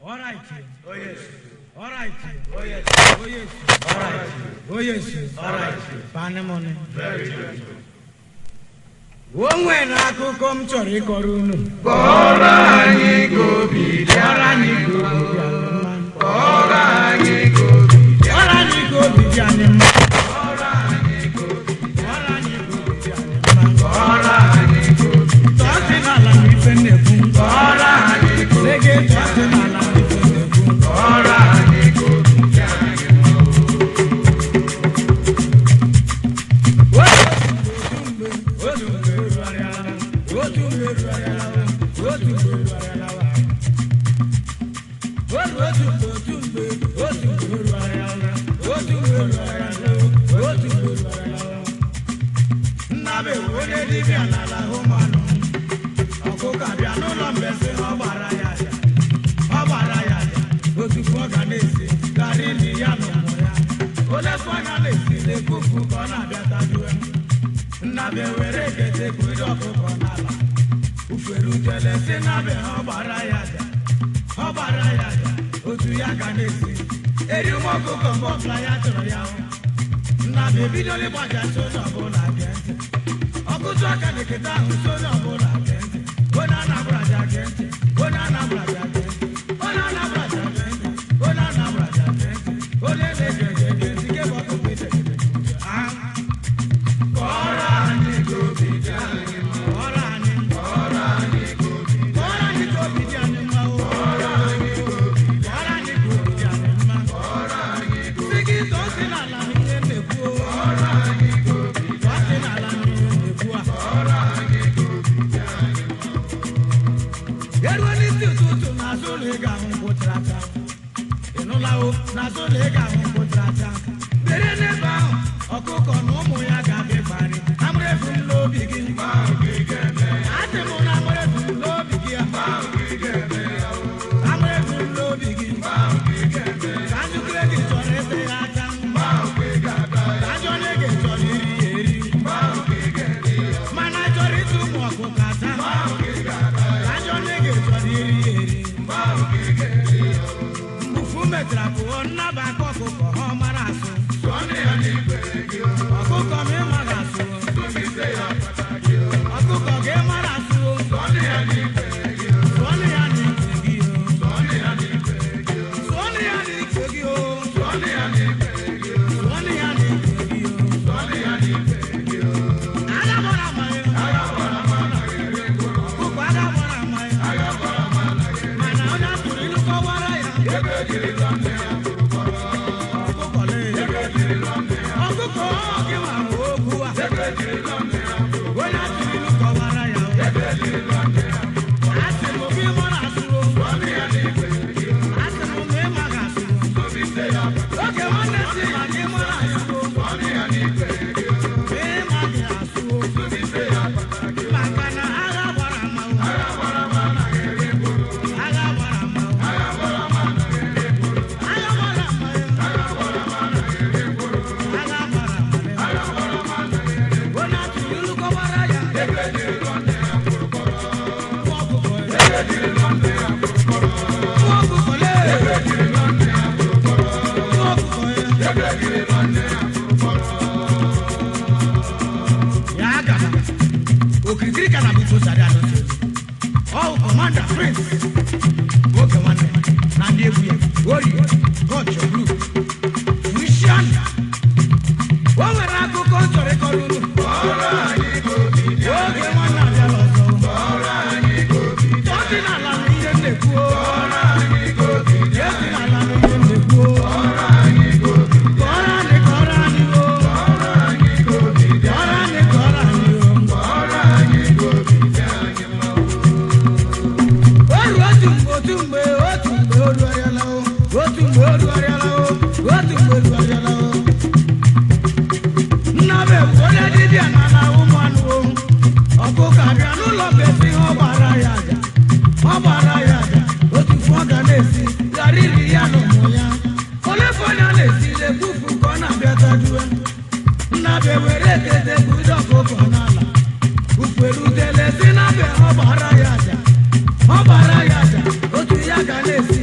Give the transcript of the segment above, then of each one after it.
All right. Oh yes. All right. Oh yes. Oh yes. All right. Oh yes. All right. Panemone. Very gentle. Onwe na akụkọ m chọrọ ịkọrọ unu. Kọrọ anyị gobi dị. Kọrọ anyị gobi dị anyị mma. Kọrọ anyị gobi dị. Kọrọ anyị gobi dị anyị mma. Kọrọ anyị gobi dị. Kọrọ anyị gobi dị anyị mma. Kọrọ anyị gobi dị. Tọọsị n'ala na ife na-ekwu. Kọrọ anyị gobi dị. Sege tọọsị n'ala na ife na-ekwu. Kọrọ anyị gobi dị anyị mma. Otu mgbe rụgharịala. Otu mgbe rụgharịala. Otu mgbe rụgharịala. Otu mgbe rụgharịala. Otu mgbe rụgharịala. Otu mgbe rụgharịala. Nna be onye dibịa n'ala hụ mmanụ. Ọkụkọ abịa n'ụlọ mbese ọ gbara ya aja. Ọ gbara ya aja. Otu fọ ga na-esi garị ili ya na ụmụ ya. Ole fọ ga na-esi na-ekwufu ka ọ na-abịa tajuwe. Nna be were ekete kwuru ọkụkọ n'ala. Ufere utele si na be ha ọ gbara ya aja. Ọ gbara ya aja. Otu ya ga na-esi. Eri ụmụ ọkụkọ mgbe ọbụla ya chọrọ ya hụ. Nna be ebidola ịgbaja so onye ọbụla gee ntị. Ọkụtụ aka na-eketa ahụ so onye ọbụla gee ntị. Onye a na-agbaraja gee ntị. Onye a na-agbaraja gee ntị. Onye a na-agbaraja gee ntị. Onye a na-agbaraja gee ntị. Onye na-ege gee ntị. Ke bụ ọkụkọ ite. Kọrọ anyị gobi dị anyị mma. Kọrọ anyị. Kọrọ anyị gobi dị. Kọrọ anyị ka obi dị anyị mma o. Kọrọ anyị gobi dị. Kọrọ anyị ka obi dị anyị mma. Kọrọ anyị gobi Sị gị tọọsị n'ala na ihe na-ekwu o. Kọrọ anyị gobi dị. Tọọsị n'ala na ihe na-ekwu a. Kọrọ anyị gobi dị anyị mma. Eruo n'isi ụtụtụ n'azụ ụlọ ị ga-ahụ mkpụtara aka. Ị nụla o, n'azụ ụlọ ị ga-ahụ mkpụtara aka. Bere n'ebe ahụ, ọkụkọ na ụmụ ya ga-abịa ịkparị. Amụrụ efu m n'obi gị. Asị m na amụrụ efu m n'obi gị ya. Amụrụ efu m n'obi gị. Ka njikere gị chọrọ ete ya aka. Ka njọ onye gị chọrọ iri ya eri. Mana chọrọ ịtụ ụmụ ọkụkọ ata. Ka njọ onye gị chọrọ iri ya eri. Mgbufu metara pụọ nnaba aka ọkụkọ ha ọ mara asụ. Ọkụkọ m ịmara asụ. Ọkụkọ gị mara asụ. Sụọnụ ya n'ikwe gị o. Sụọnụ ya n'ikwe gị o. Sụọnụ ya n'ikwe gị o. Agha gbara ama ya. Ọkụkọ agha gbara ama ya. Mana onye atụrụ ilu kọwara ya. Ọkụkọ lee. Ọkụkọ gị ma bụ okwu a. Onye atụrụ ilu kọwara ya. Asị m gị mara asụ. Asị m na ị maghị asụ. Oge nwanne si ma gị mara asụ. Ị maghị asụ. Maka na agha gbara ama. Agha gbara ama. Agha gbara ama. Agha gbara ama. Onye atụrụ ilu kọwara ya. Nwa ọkụkọ lee. Nwa ọkụkọ lee. Nwa ọkụkọ ya. Ya gaba. Okirikiri ka na bụ Tosari Adọsị. Ọ bụ Kọmanda Prince. Oge nwanne na ndị egwu ya. Orie, Gọchọ Group. Wishiana. O nwere akụkọ m chọrọ ịkọrọ unu. Oge nwanne abịala ọzọ. Tọọsị n'ala na ihe m na-ekwu o. Esi n'ala na ihe m na-ekwu o. Kọrọ anyị o. Kọrọ anyị o. Otu mgbe o rugharịala o. Otu mgbe o rugharịala o. Otu mgbe o rugharịala o. Nna be bụ onye dibịa n'ala ụmụ anụ o. Ọkụkọ abịa n'ụlọ mbesi ọ gbara ya aja. Ọ gbara ya aja. Otu fọ ga na-esi ghara iri ya na ụmụ ya. Ole fọ ya na-esi ekwufu ka ọ na-abịa tajuwe. Nna be were ekete kwuru ọkụkọ n'ala. Ufere utele si na be ọ gbara ya aja. Ọ gbara ya aja. Otu ya ga na-esi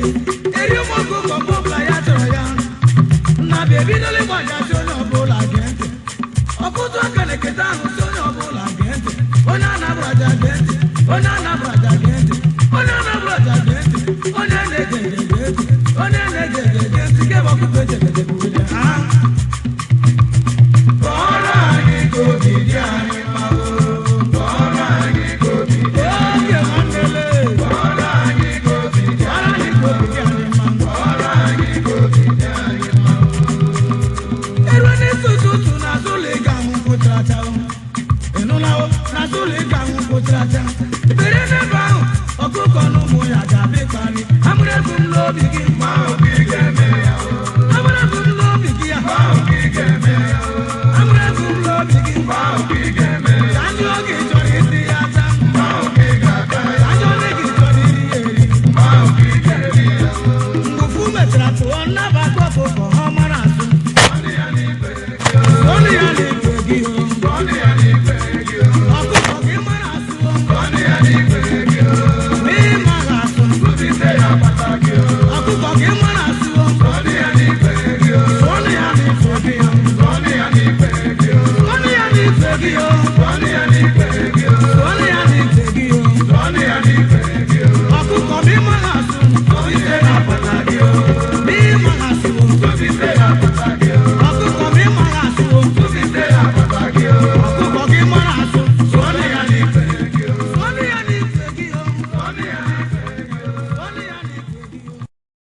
Thank you.